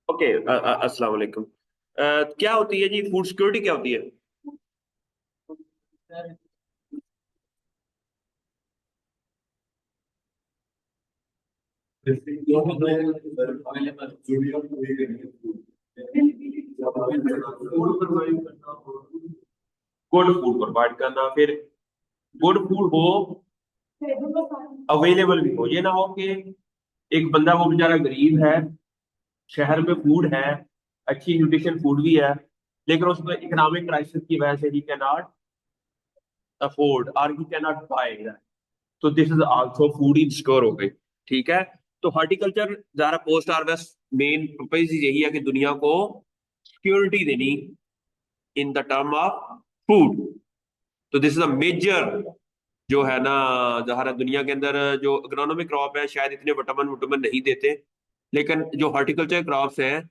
Okay. अस्सलाम वालेकुम। क्या होती है जी फूड सिक्योरिटी, क्या होती है? गुड फूड प्रोवाइड करना, फिर गुड फूड हो, अवेलेबल भी हो। ये ना हो कि एक बंदा वो बेचारा गरीब है, शहर में फूड है, अच्छी न्यूट्रिशन फूड भी है, लेकिन उसको इकोनॉमिक क्राइसिस की वजह से ही कैन नॉट अफोर्ड और ही कैन नॉट बाय। तो this is also food insecure हो गई। ठीक है। तो हॉर्टिकल्चर ज़्यादा पोस्ट हार्वेस्ट मेन पर्पज यही है कि दुनिया को सिक्योरिटी देनी in the term of food. तो दिस इज अ मेजर जो है ना, जहाँ दुनिया के अंदर जो इकोनॉमिक क्रॉप है शायद इतने विटामिन विटामिन नहीं देते, लेकिन जो हॉर्टिकल्चर क्रॉप्स हैं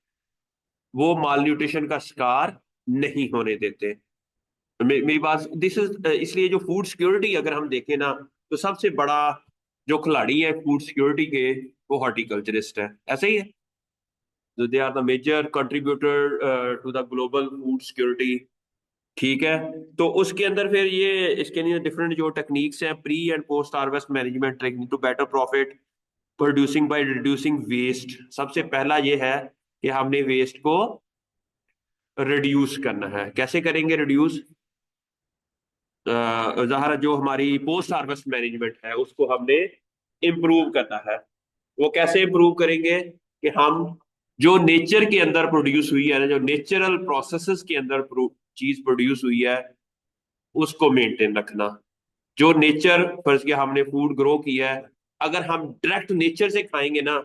वो माल न्यूट्रिशन का शिकार नहीं होने देते। मेरी बात दिस इज इसलिए जो फूड सिक्योरिटी अगर हम देखें ना, तो सबसे बड़ा जो खिलाड़ी है फूड सिक्योरिटी के, वो हॉर्टिकल्चरिस्ट है। ऐसे ही है। तो they are the major contributor to the global food security. ठीक है। तो उसके अंदर फिर ये इसके लिए डिफरेंट जो टेक्निक्स हैं, pre and post harvest management technique to better profit producing by reducing waste. सबसे पहला ये है कि हमने वेस्ट को रिड्यूस करना है। कैसे करेंगे रिड्यूस? ज़ाहिर है, जो हमारी पोस्ट हार्वेस्ट मैनेजमेंट है उसको हमने इम्प्रूव करना है। वो कैसे इम्प्रूव करेंगे? कि हम जो नेचर के अंदर प्रोड्यूस हुई है ना, जो नेचुरल प्रोसेसेस के अंदर चीज प्रोड्यूस हुई है, उसको मेंटेन रखना। जो नेचर, फर्ज किया हमने फूड ग्रो किया है, अगर हम डायरेक्ट नेचर से खाएंगे ना,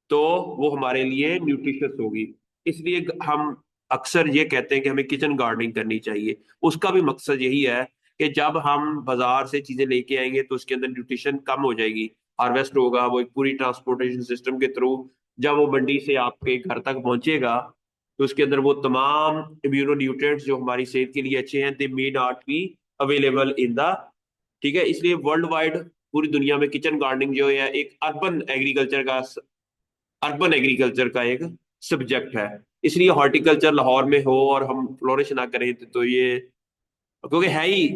तो वो हमारे लिए न्यूट्रिशियस होगी। इसलिए हम अक्सर ये कहते हैं कि हमें किचन गार्डनिंग करनी चाहिए। उसका भी मकसद यही है कि जब हम बाजार से चीजें लेके आएंगे तो उसके अंदर न्यूट्रिशन कम हो जाएगी, हार्वेस्ट होगा वो एक पूरी ट्रांसपोर्टेशन सिस्टम के थ्रू। जब वो मंडी से आपके घर तक पहुंचेगा तो उसके अंदर वो तमाम इम्यूनो न्यूट्रिएंट्स जो हमारी सेहत के लिए अच्छे हैं, they may not be available in the. ठीक है। इसलिए वर्ल्ड वाइड पूरी दुनिया में किचन गार्डनिंग जो है एक अर्बन एग्रीकल्चर का एक सब्जेक्ट है। इसलिए हॉर्टिकल्चर लाहौर में हो और हम फ्लोरिश ना करें तो ये, क्योंकि है ही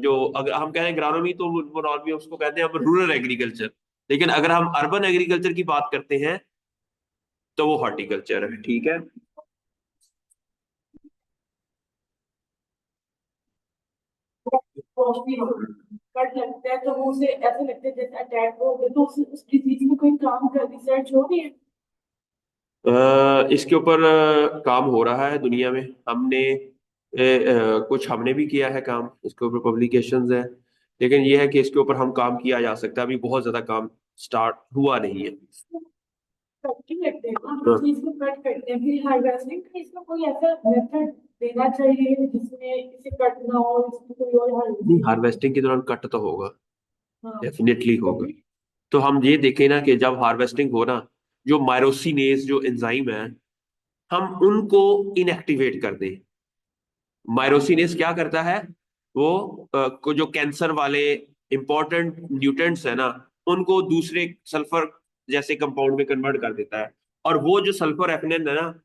जो अगर हम कह रहे हैं एग्रोनॉमी, तो वो नॉर्मली उसको कहते हैं हम रूरल एग्रीकल्चर। लेकिन अगर हम अर्बन एग्रीकल्चर की बात करते हैं तो वो हॉर्टिकल्चर है। ठीक है। कट लगता है तो वो उसे ऐसे लगता है जैसे अटैक हो गया, तो उस डिजीज में कोई काम कर रिसर्च हो रही है। इसके ऊपर काम हो रहा है दुनिया में। हमने कुछ हमने भी किया है काम, इसके ऊपर पब्लिकेशंस है। लेकिन ये है कि इसके ऊपर हम काम किया जा सकता है, अभी बहुत ज्यादा काम स्टार्ट हुआ नहीं है। कटिंग लगते हैं ना, तो हाँ। इसको कट करते हैं फिर हार्वेस्टिंग का इसका कोई ऐसा मेथड देना चाहिए जिसमें इसे कट ना हो, इसमें कोई और नहीं, हार्वेस्टिंग। हार्वेस्टिंग के दौरान कट तो होगा, हाँ। डेफिनेटली होगा। तो हम ये देखें ना कि जब हार्वेस्टिंग हो ना, जो मायरोसिनेज जो एंजाइम है, हम उनको इनएक्टिवेट कर दें। मायरोसिनेज क्या करता है? वो जो कैंसर वाले इंपॉर्टेंट न्यूट्रिएंट्स है ना, उनको दूसरे सल्फर जैसे कंपाउंड में कन्वर्ट कर देता है। और वो जो सल्फर एफिनेट है ना,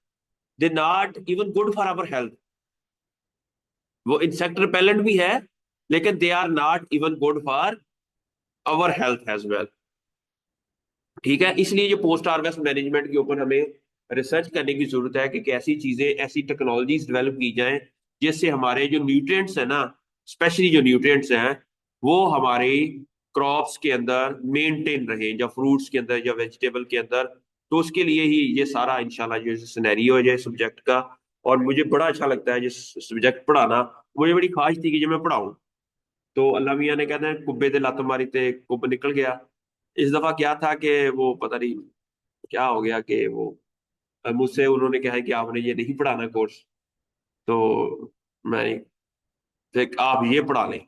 they not even good for our health. वो इंसेक्ट रिपेलेंट भी है, लेकिन they are not even good for our health as well. ठीक है। इसलिए जो पोस्ट हार्वेस्ट मैनेजमेंट के ऊपर हमें रिसर्च करने की जरूरत है कि कैसी चीजें, ऐसी टेक्नोलॉजीज डेवलप की जाएं जिससे हमारे जो न्यूट्रिएंट्स हैं ना, स्पेशली जो न्यूट्रिएंट्स हैं, वो हमारे क्रॉप्स के अंदर मेंटेन रहें, या फ्रूट्स के अंदर या वेजिटेबल के अंदर। तो उसके लिए ही ये सारा इंशाल्लाह जो सिनेरियो है सब्जेक्ट का। और मुझे बड़ा अच्छा लगता है जिस सब्जेक्ट पढ़ाना। मुझे बड़ी ख्वाहिश थी कि जब मैं पढ़ाऊँ, तो अल्लाह मियाँ ने कहते हैं कुब्बे ते लात मारी थे कुब निकल गया। इस दफा क्या था कि वो पता नहीं क्या हो गया कि वो मुझसे उन्होंने कहा है कि आपने ये नहीं पढ़ाना कोर्स। तो मैंने फिर आप ये पढ़ा लें।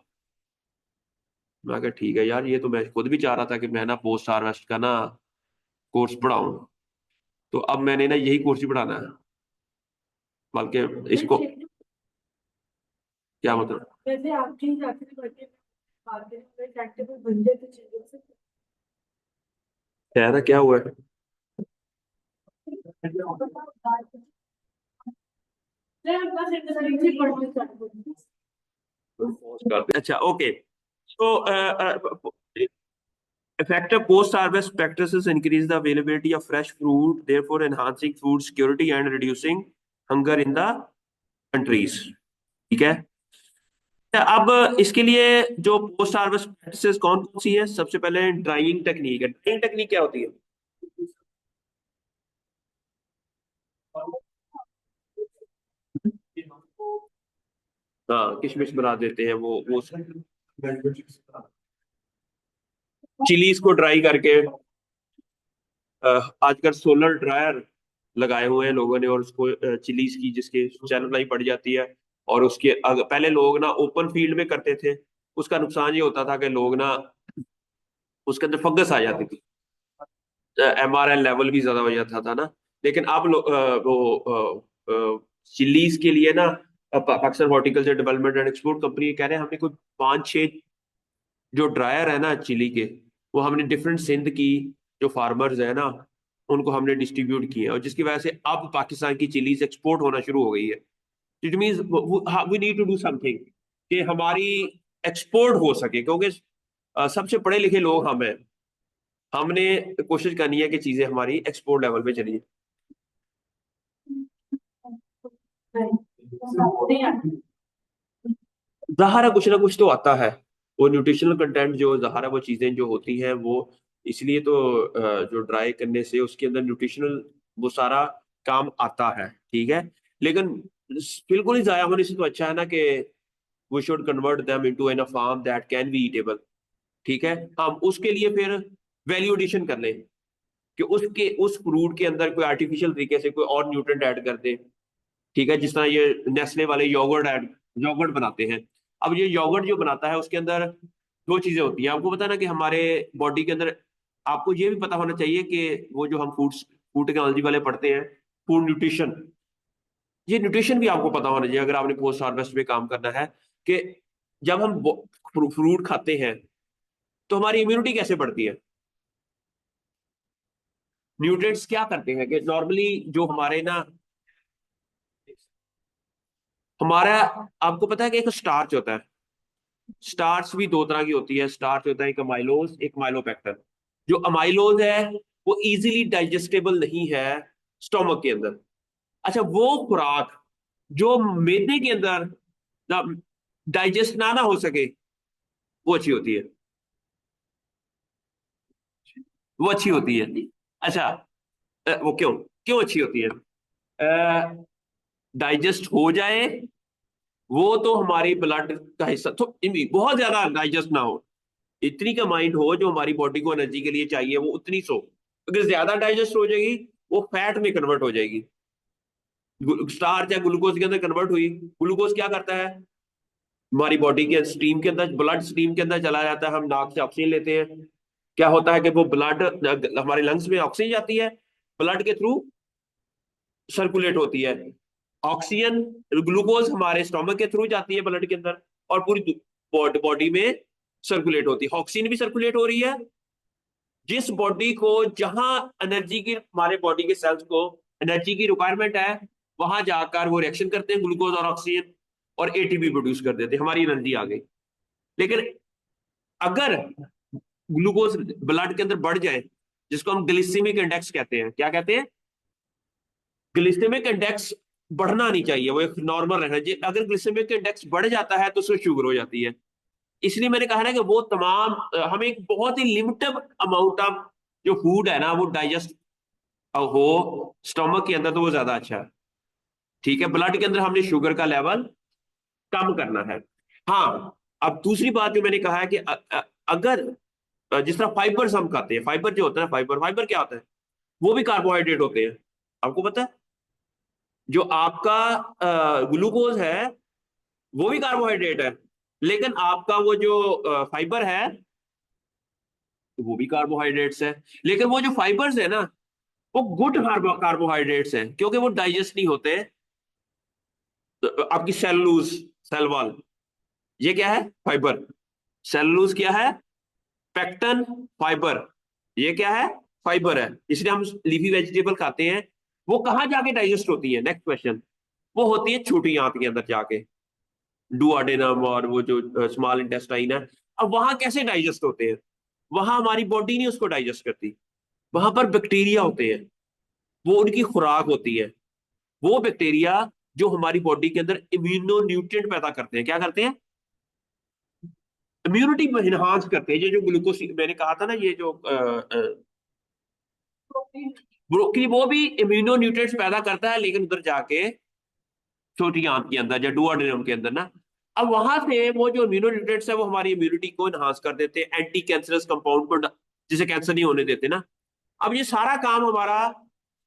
मैं कहा ठीक है यार, ये तो मैं खुद भी चाह रहा था कि मैं ना पोस्ट हार्वेस्ट का ना कोर्स पढ़ाऊं। तो अब मैंने ना यही कोर्स ही पढ़ाना है, बल्कि इसको। वैसे क्या मतलब? वैसे आपके हिसाब से बच्चे मार्केट में ट्रैक्टेबल बन जाए तो चाहिए। है ना, क्या हुआ है? बस इंटरनेट पढ़ना चाहते हैं। अच्छा, okay. So, effective post-harvest practices increase the availability of fresh fruit, therefore enhancing food security and reducing hunger in the countries. ठीक है। अब इसके लिए जो पोस्ट हार्वेस्ट प्रैक्टिसेस कौन कौन सी है? सबसे पहले ड्राइंग टेक्निक है। ड्राइंग टेक्निक क्या होती है? हाँ, किशमिश बना देते हैं वो चिलीज को ड्राई करके। आजकल सोलर ड्रायर लगाए हुए हैं लोगों ने, और उसको चिलीज की जिसके चैनल लाई पड़ जाती है। और पहले लोग ना ओपन फील्ड में करते थे। उसका नुकसान ये होता था कि लोग ना उसके अंदर फंगस आ जाती थी, MRL लेवल भी ज्यादा हो जाता था ना। लेकिन अब वो चिलीज के लिए ना Pakistan horticulture development and export company कह रहे हैं हमने कोई 5-6 जो ड्रायर है ना चिली के, वो हमने डिफरेंट सिंध की जो फार्मर्स है ना उनको हमने डिस्ट्रीब्यूट किए हैं, और जिसकी वजह से अब पाकिस्तान की चिलीज एक्सपोर्ट होना शुरू हो गई है। It means we need to do something कि हमारी एक्सपोर्ट हो सके, क्योंकि सबसे पढ़े लिखे लोग हम हैं। हमने कोशिश करनी है कि चीजें हमारी एक्सपोर्ट लेवल पे चली नहीं ज़ाहिर है कुछ ना कुछ तो आता है। वो न्यूट्रिशनल कंटेंट जो ज़ाहिर है वो चीज़ें जो होती हैं वो इसलिए तो जो ड्राई करने से उसके अंदर न्यूट्रिशनल वो सारा काम आता है, ठीक है। लेकिन बिल्कुल ही ज़ाया होने से तो अच्छा है ना कि we should convert them into an a form that can be eatable. ठीक है, हम उसके लिए फिर वैल्यू एडिशन कर लें कि उसके उस फ्रूट के अंदर कोई आर्टिफिशियल तरीके से कोई और न्यूट्रेंट ऐड कर दे। ठीक है, जिस तरह ये नेस्ले वाले योगर्ट बनाते हैं। अब ये योगर्ट जो बनाता है उसके अंदर दो चीजें होती हैं। आपको पता है ना कि हमारे बॉडी के अंदर, आपको ये भी पता होना चाहिए कि वो जो हम फूड टेक्नोलॉजी वाले पढ़ते हैं, फूड न्यूट्रिशन, ये न्यूट्रिशन भी आपको पता होना चाहिए अगर आपने पोस्ट हार्वेस्ट में काम करना है कि जब हम फ्रूट खाते हैं तो हमारी इम्यूनिटी कैसे बढ़ती है। न्यूट्रिएंट्स क्या करते हैं कि नॉर्मली जो हमारे ना हमारा, आपको पता है कि एक स्टार्च होता है। स्टार्च भी दो तरह की होती है। स्टार्च होता है एक अमाइलोज, एक माइलोपेक्टर। जो अमाइलोज है वो इजीली डाइजेस्टेबल नहीं है स्टोमक के अंदर। अच्छा, वो खुराक जो मैदे के अंदर डाइजेस्ट ना हो सके वो अच्छी होती है। वो अच्छी होती है। अच्छा, वो क्यों क्यों अच्छी होती है? डाइजेस्ट हो जाए वो तो हमारी ब्लड का हिस्सा, तो बहुत ज्यादा डाइजेस्ट ना हो, इतनी का माइंड हो जो हमारी बॉडी को एनर्जी के लिए चाहिए वो उतनी सो। अगर ज्यादा डाइजेस्ट हो जाएगी वो फैट में कन्वर्ट हो जाएगी। स्टार्च या ग्लूकोज के अंदर कन्वर्ट हुई। ग्लूकोज क्या करता है, हमारी बॉडी के स्ट्रीम के अंदर, ब्लड स्ट्रीम के अंदर चला जाता है। हम नाक से ऑक्सीजन लेते हैं। क्या होता है कि वो ब्लड हमारे लंग्स में ऑक्सीजन जाती है, ब्लड के थ्रू सर्कुलेट होती है। ऑक्सीजन, ग्लूकोज हमारे स्टोमक के थ्रू जाती है ब्लड के अंदर, और पूरी बॉडी में सर्कुलेट होती है। ऑक्सीजन भी सर्कुलेट हो रही है। जिस बॉडी को जहां एनर्जी की, हमारे बॉडी के सेल्स को एनर्जी की रिक्वायरमेंट है, वहां जाकर वो रिएक्शन करते हैं ग्लूकोज और ऑक्सीजन, और एटीपी प्रोड्यूस कर देते हैं, हमारी एनर्जी आ गई। लेकिन अगर ग्लूकोज ब्लड के अंदर बढ़ जाए, जिसको हम ग्लिसेमिक इंडेक्स कहते हैं, क्या कहते हैं? ग्लिसेमिक इंडेक्स बढ़ना नहीं चाहिए, वो एक नॉर्मल रहना चाहिए। अगर ग्लिसेमिक इंडेक्स बढ़ जाता है तो उसमें शुगर हो जाती है। इसलिए मैंने कहा ना कि वो तमाम हमें एक बहुत ही लिमिटेड अमाउंट ऑफ जो फूड है ना वो डाइजेस्ट हो स्टोमक के अंदर तो वो ज्यादा अच्छा है। ठीक है, ब्लड के अंदर हमने शुगर का लेवल कम करना है। हाँ, अब दूसरी बात जो मैंने कहा है कि अगर जिस तरह फाइबर्स हम खाते हैं, फाइबर जो होता है, फाइबर फाइबर क्या होता है? वो भी कार्बोहाइड्रेट होते हैं। आपको पता है जो आपका ग्लूकोज है वो भी कार्बोहाइड्रेट है, लेकिन आपका वो जो फाइबर है वो भी कार्बोहाइड्रेट्स है। लेकिन वो जो फाइबर्स है ना वो गुड कार्बोहाइड्रेट्स हैं, क्योंकि वो डाइजेस्ट नहीं होते। तो आपकी सेलुलोज, सेल वॉल, ये क्या है? फाइबर। सेलुलोज क्या है? पेक्टन फाइबर। ये क्या है? फाइबर है। इसलिए हम लीफी वेजिटेबल खाते हैं वो कहाँ जाके डाइजेस्ट होती है, नेक्स्ट क्वेश्चन। वो होती है छोटी आंत के अंदर जाके, डुओडेनम और वो जो स्मॉल इंटेस्टाइन है। अब वहां कैसे डाइजेस्ट होते हैं? वहां हमारी बॉडी नहीं उसको डाइजेस्ट करती, वहां पर बैक्टीरिया होते हैं, वो उनकी खुराक होती है। वो बैक्टीरिया जो हमारी बॉडी के अंदर इम्यूनो न्यूट्रिएंट पैदा करते हैं, क्या करते हैं? इम्यूनिटी इनहांस करते हैं। ये जो ग्लूकोज मैंने कहा था ना, ये जो प्रोटीन। ब्रोकली, वो भी इम्यूनो न्यूट्रिएंट्स पैदा करता है, लेकिन उधर जाके छोटी आंत के अंदर या डुओडेनम के अंदर ना। अब वहां से वो जो इम्यूनो न्यूट्रिएंट्स है वो हमारी इम्यूनिटी को इनहांस कर देते हैं, एंटी कैंसरस कंपाउंड को, जिसे कैंसर नहीं होने देते ना। अब ये सारा काम हमारा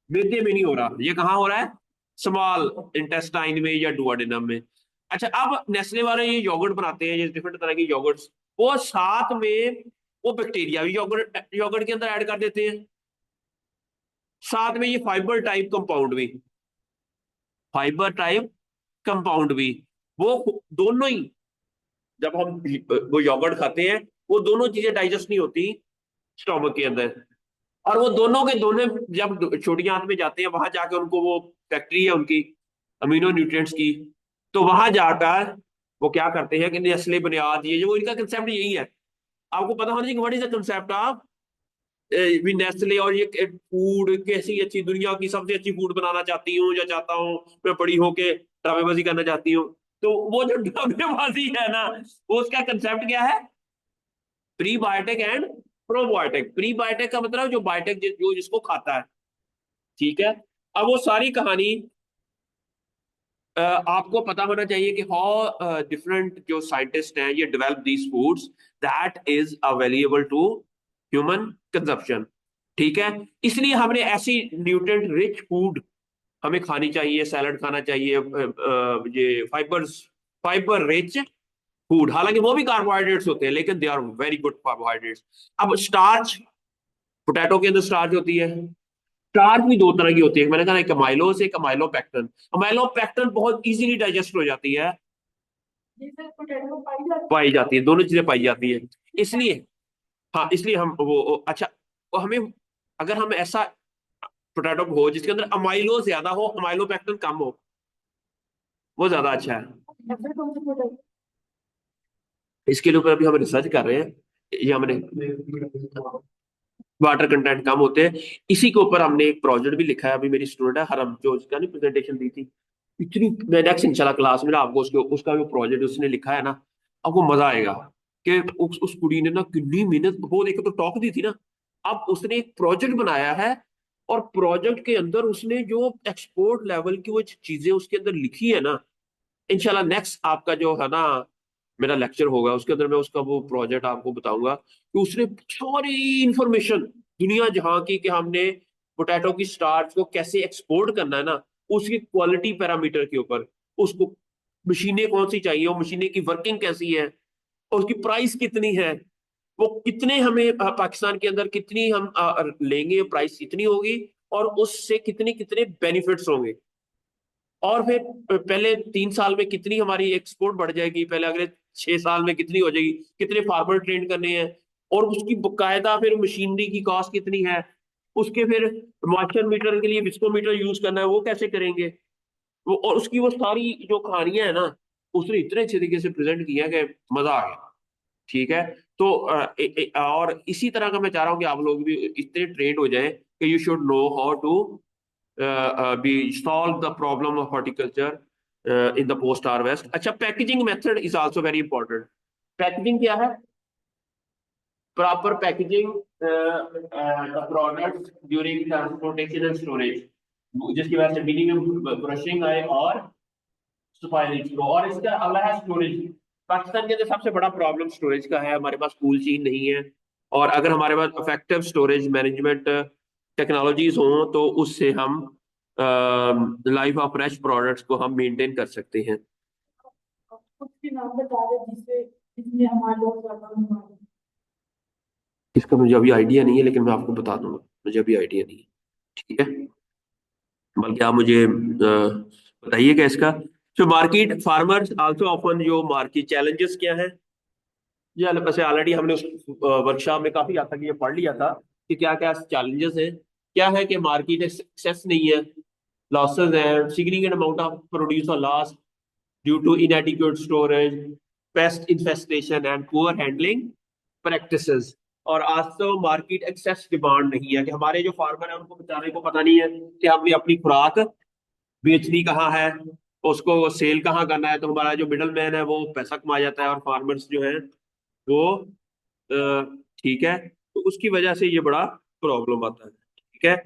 मैदे में नहीं हो रहा, ये कहाँ हो रहा है? स्मॉल इंटेस्टाइन में या डुओडेनम में। अच्छा, अब नेस्ले वाले ये योगर्ट बनाते हैं, ये डिफरेंट तरह के योगर्ट्स, वो साथ में वो बैक्टीरिया भी योगर्ट योगर्ट के अंदर ऐड कर देते हैं, साथ में ये फाइबर टाइप कंपाउंड भी, फाइबर टाइप कंपाउंड भी, वो दोनों ही, जब हम वो योगर्ट खाते हैं, वो दोनों चीजें डाइजेस्ट नहीं होती स्टोमक के अंदर। और वो दोनों के दोनों जब छोटी आंत में जाते हैं, वहां जाकर उनको वो फैक्ट्री है उनकी अमीनो न्यूट्रिएंट्स की, तो वहां जाकर वो क्या करते हैं कि नेस्ले, बुनियाद, ये जो इनका कंसेप्ट यही है। आपको पता होना चाहिए what is the concept of भी नेस्ले, और ये फूड कैसी अच्छी, दुनिया की सबसे अच्छी फूड बनाना चाहती हूँ या चाहता हूँ, मैं बड़ी होके ड्रामेबाजी करना चाहती हूँ। तो वो जो ड्रामेबाजी है ना, वो उसका कंसेप्ट क्या है? Prebiotic and probiotic. प्रीबायोटिक का मतलब जो बायोटिक जो जिसको खाता है, ठीक है। अब वो सारी कहानी आपको पता होना चाहिए कि हाउ डिफरेंट जो साइंटिस्ट हैं ये develop these foods that is available to human consumption, ठीक है। इसलिए हमने ऐसी न्यूट्रिएंट रिच फूड हमें खानी चाहिए, सैलड खाना चाहिए, ये फाइबर रिच फूड। हालांकि वो भी कार्बोहाइड्रेट्स होते हैं, लेकिन they are very good carbohydrates. अब स्टार्च, पोटैटो के अंदर स्टार्च होती है। स्टार्च भी दो तरह की होती है, मैंने कहा एक अमाइलोस, एक अमाइलोपेक्टिन। अमाइलोपेक्टिन बहुत इजीली डाइजेस्ट हो जाती है, जैसे पोटैटो पाई जाती पाई जाती है, दोनों चीजें पाई जाती है। इसलिए, हाँ, इसलिए हम अच्छा, वो हमें, अगर हम ऐसा पोटैटो हो जिसके अंदर अमाइलो ज्यादा हो, अमाइलोपेक्टिन कम हो, वो ज्यादा अच्छा है। है, ऐसे कौन से पोटैटो? इसके ऊपर अभी हम रिसर्च कर रहे हैं। ये हमने वाटर कंटेंट कम होते हैं, इसी के ऊपर हमने एक प्रोजेक्ट भी लिखा है। अभी मेरी स्टूडेंट है हरम, जो उसका नहीं प्रेजेंटेशन दी थी, इतनी, मैं नेक्स्ट इंशाल्लाह क्लास में ना आपको उसके उसका जो प्रोजेक्ट उसने लिखा है ना, आपको मजा आएगा। कि उस कुड़ी ने ना कितनी मेहनत, वो देखो तो टॉक दी थी ना, अब उसने एक प्रोजेक्ट बनाया है, और प्रोजेक्ट के अंदर उसने जो एक्सपोर्ट लेवल की वो चीजें उसके अंदर लिखी है ना, इंशाल्लाह नेक्स्ट आपका जो है ना मेरा लेक्चर होगा, उसके अंदर मैं उसका वो प्रोजेक्ट आपको बताऊंगा कि उसने सारी इंफॉर्मेशन दुनिया जहां की, कि हमने पोटैटो की स्टार्च को कैसे एक्सपोर्ट करना है ना, उसकी क्वालिटी पैरामीटर के ऊपर, उसको मशीनें कौन सी चाहिए, वो मशीनें की वर्किंग कैसी है, और उसकी प्राइस कितनी है, वो कितने हमें पाकिस्तान के अंदर कितनी हम लेंगे, प्राइस कितनी होगी, और उससे कितने कितने बेनिफिट्स होंगे, और फिर पहले 3 साल में कितनी हमारी एक्सपोर्ट बढ़ जाएगी, पहले अगले 6 साल में कितनी हो जाएगी, कितने फार्मर ट्रेन करने हैं, और उसकी बकायदा फिर मशीनरी की कॉस्ट कितनी है, उसके फिर मॉइस्चर मीटर के लिए विस्कोमीटर यूज करना है, वो कैसे करेंगे, वो, और उसकी वो सारी जो कहानियां है ना, उसने इतने अच्छे तरीके से प्रेजेंट किया कि मजा आ गया, ठीक है। तो और इसी तरह का मैं चाह रहा हूँ कि आप लोग भी इतने ट्रेंड हो जाएं कि you should know how to we solve the problem of horticulture in the post harvest. अच्छा, packaging method is also very important. Packaging क्या है? Proper packaging products during transportation and storage, जिसकी वजह से मिनिमम ब्रशिंग आए और spoilage को। और इसका अगला है स्टोरेज। पाकिस्तान के अंदर सबसे बड़ा प्रॉब्लम स्टोरेज का है, हमारे पास कूल चीन नहीं है, और अगर हमारे पास इफेक्टिव स्टोरेज मैनेजमेंट टेक्नोलॉजीज हों तो उससे हम लाइफ ऑफ फ्रेश प्रोडक्ट्स को हम मेंटेन कर सकते हैं। कुछ के नाम बता दे जिससे जिसमें हमारे लोग ज्यादा हमारे। इसका मुझे अभी आइडिया नहीं है, लेकिन मैं आपको बता दूंगा, मुझे अभी आइडिया नहीं है, ठीक है। बल्कि आप मुझे बताइएगा इसका। तो मार्केट फार्मर्स आल्सो ऑफन, जो मार्केट चैलेंजेस क्या है, ये वैसे ऑलरेडी हमने उस वर्कशॉप में काफी हद तक ये पढ़ लिया था कि क्या क्या चैलेंजेस हैं। क्या है कि मार्केट सक्सेस नहीं है, लॉसेज हैं, सिग्निफिकेंट अमाउंट ऑफ प्रोड्यूस और loss due to inadequate storage, pest infestation and poor handling practices. और आज तो मार्केट एक्सेस डिमांड नहीं है कि हमारे जो फार्मर है उनको बेचारे को पता नहीं है कि हमने अपनी खुराक बेचनी कहाँ है, उसको सेल कहाँ करना है। तो हमारा जो मिडल मैन है वो पैसा कमा जाता है और फार्मर्स जो है वो ठीक है, तो उसकी वजह से ये बड़ा प्रॉब्लम आता है। ठीक है।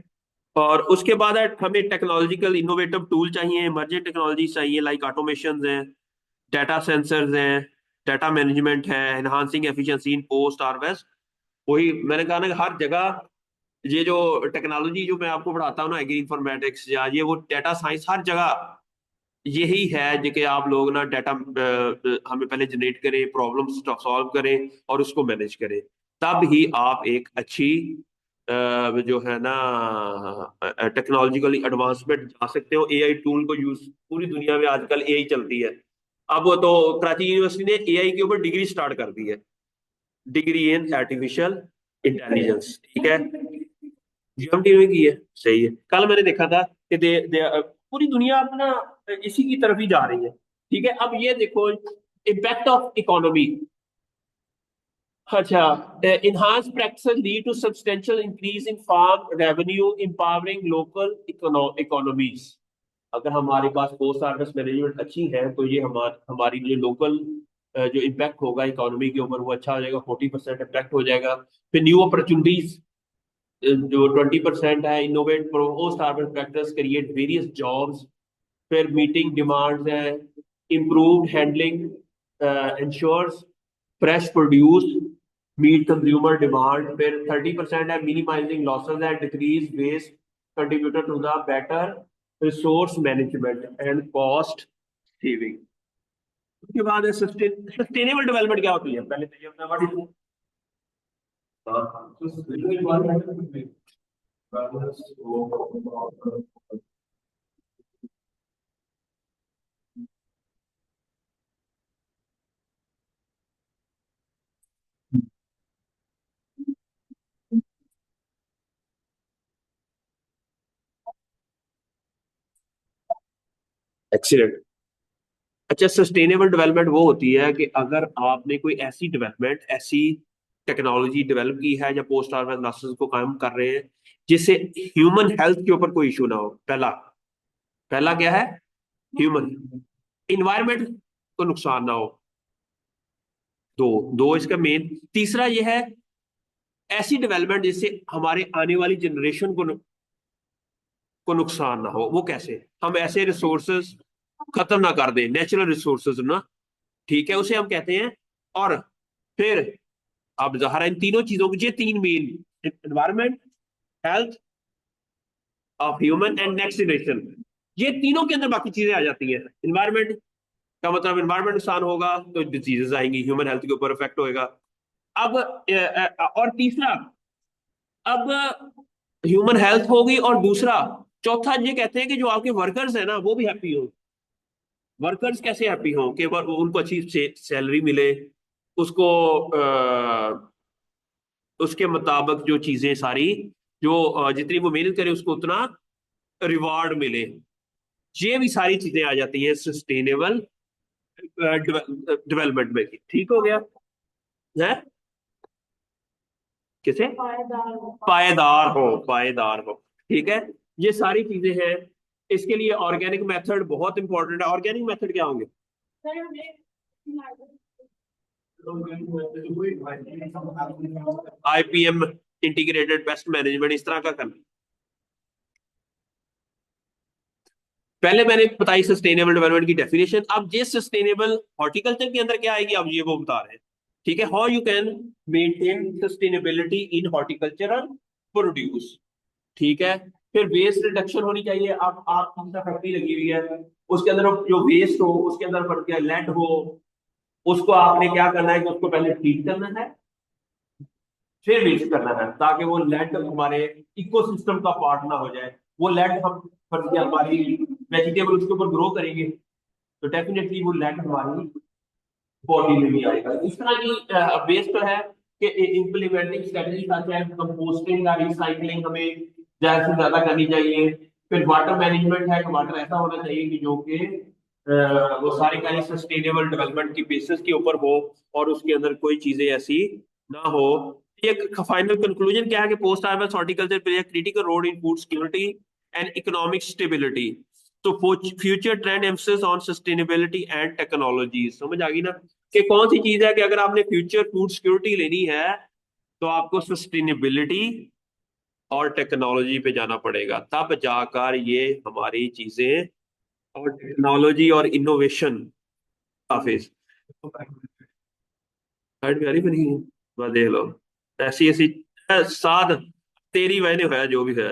और उसके बाद है, हमें टेक्नोलॉजिकल इनोवेटिव टूल चाहिए, इमर्जिंग टेक्नोलॉजी चाहिए, लाइक ऑटोमेशन है, डाटा सेंसर्स हैं, डाटा मैनेजमेंट है, एनहांसिंग एफिशिएंसी इन पोस्ट हार्वेस्ट। वही मैंने कहा ना कि हर जगह ये जो टेक्नोलॉजी जो मैं आपको पढ़ाता हूँ ना, एग्री इन्फॉर्मेटिक्स या ये वो डाटा साइंस, हर जगह यही है जो कि आप लोग ना डाटा हमें पहले जनरेट करें, प्रॉब्लम सॉल्व करें और उसको मैनेज करें। तब ही आप एक अच्छी जो है ना टेक्नोलॉजिकली एडवांसमेंट जा सकते हो। एआई टूल को यूज, पूरी दुनिया में आजकल एआई चलती है। अब वो तो कराची यूनिवर्सिटी ने एआई के ऊपर डिग्री स्टार्ट कर दी है, डिग्री इन आर्टिफिशियल इंटेलिजेंस। ठीक है, जीएमटी में की है। सही है। कल मैंने देखा था कि पूरी दुनिया अपना इसी की तरफ ही जा रही है। ठीक है। अब ये देखो, इम्पैक्ट ऑफ इकोनॉमी। अच्छा, enhanced practices lead to substantial increase in farm revenue, empowering local economies। अगर हमारे पास पोस्ट हार्वेस्ट मैनेजमेंट अच्छी है तो ये हमारी जो लोकल जो इम्पैक्ट होगा इकोनॉमी के ऊपर वो अच्छा हो जाएगा, 40% इम्पैक्ट हो जाएगा। फिर न्यू अपॉर्चुनिटीज जो 20% है, innovate post harvest practice create various jobs. फिर मीटिंग डिमांड्स है, improved handling ensures fresh produce meet consumer demand. फिर 30% है, minimising losses and decrease waste contributed to the better resource management and cost saving. उसके बाद है sustainable development क्या होती है, पहले तो ये अपना व्हाट इज एक्सीलेंट। अच्छा, सस्टेनेबल डेवलपमेंट वो होती है कि अगर आपने कोई ऐसी डेवलपमेंट, ऐसी टेक्नोलॉजी डेवलप की है या पोस्ट हार्वेस्ट लॉसेस को कम कर रहे हैं जिससे ह्यूमन हेल्थ के ऊपर कोई इशू ना हो। पहला, पहला क्या है, ह्यूमन, इन्वायरमेंट को नुकसान ना हो। दो, दो इसका मेन। तीसरा ये है, ऐसी डेवलपमेंट जिससे हमारे आने वाली जनरेशन को नुकसान ना हो। वो कैसे, हम ऐसे रिसोर्सेज खत्म ना कर दें, नेचुरल रिसोर्सेज ना। ठीक है, उसे हम कहते हैं। और फिर अब ज़ाहिर है इन तीनों चीजों की, ये तीन main, environment, health of human and next generation, ये तीनों के अंदर बाकी चीजें आ जाती हैं। एनवायरमेंट का मतलब एनवायरमेंट नुकसान होगा तो डिजीजेस आएंगी, ह्यूमन हेल्थ के ऊपर इफेक्ट होएगा। अब और तीसरा, अब ह्यूमन हेल्थ होगी और दूसरा, चौथा ये कहते हैं कि जो आपके वर्कर्स है ना वो भी हैप्पी हो। वर्कर्स कैसे हैप्पी हो कि उनको अच्छी सैलरी मिले, उसको उसके मुताबिक जो चीजें सारी, जो जितनी वो मेहनत करे उसको उतना रिवार्ड मिले। ये भी सारी चीजें आ जाती हैं सस्टेनेबल डेवलपमेंट में। ठीक हो गया है, किसे, पायदार पायदार हो, पायदार हो। ठीक है, ये सारी चीजें हैं। इसके लिए ऑर्गेनिक मेथड बहुत इंपॉर्टेंट है। ऑर्गेनिक मेथड क्या होंगे, सर हमें आईपीएम, इंटीग्रेटेड पेस्ट मैनेजमेंट, इस तरह का करना। पहले मैंने बताई सस्टेनेबल डेवलपमेंट की डेफिनेशन। अब ये सस्टेनेबल हॉर्टिकल्चर के अंदर क्या आएगी, अब ये वो बता रहे हैं। ठीक है, how you can maintain sustainability in horticultural produce. ठीक है। फिर वेस्ट रिडक्शन होनी चाहिए। अब आप फैक्ट्री लगी हुई है, उसके अंदर जो वेस्ट हो उसके अंदर लेड हो, उसको आपने क्या करना है कि उसको पहले ट्रीट करना है, फिर वेस्ट करना है, ताकि वो लेड हमारे इकोसिस्टम का पार्ट ना हो जाए। वो लेड हम हमारी वेजिटेबल उसके ऊपर ग्रो करेंगे तो डेफिनेटली वो लेड हमारी बॉडी में भी आएगा। इस तरह की बेस तो है कि इम्प्लीमेंटिंग स्ट्रेटजी सच है कंपोस्टिंग या रिसाइकलिंग हमें ज्यादा से ज्यादा करनी चाहिए। फिर वाटर मैनेजमेंट है कि वाटर ऐसा होना चाहिए कि जो कि वो सारी का सस्टेनेबल डेवलपमेंट की बेसिस के ऊपर हो, और उसके अंदर कोई चीजें ऐसी ना हो। ये फाइनल कंक्लूजन क्या है कि post harvest horticulture play a critical role in food security and economic stability. तो future trend emphasis on sustainability and technology. समझ आ गई ना कि कौन सी चीज है कि अगर आपने फ्यूचर फूड सिक्योरिटी लेनी है तो आपको सस्टेनेबिलिटी और टेक्नोलॉजी पे जाना पड़ेगा, तब जाकर ये हमारी चीजें और टेक्नोलॉजी और इनोवेशन काफिज प्यारी बनी है। वह देख लो, ऐसी ऐसी साध तेरी वजह होया जो भी है।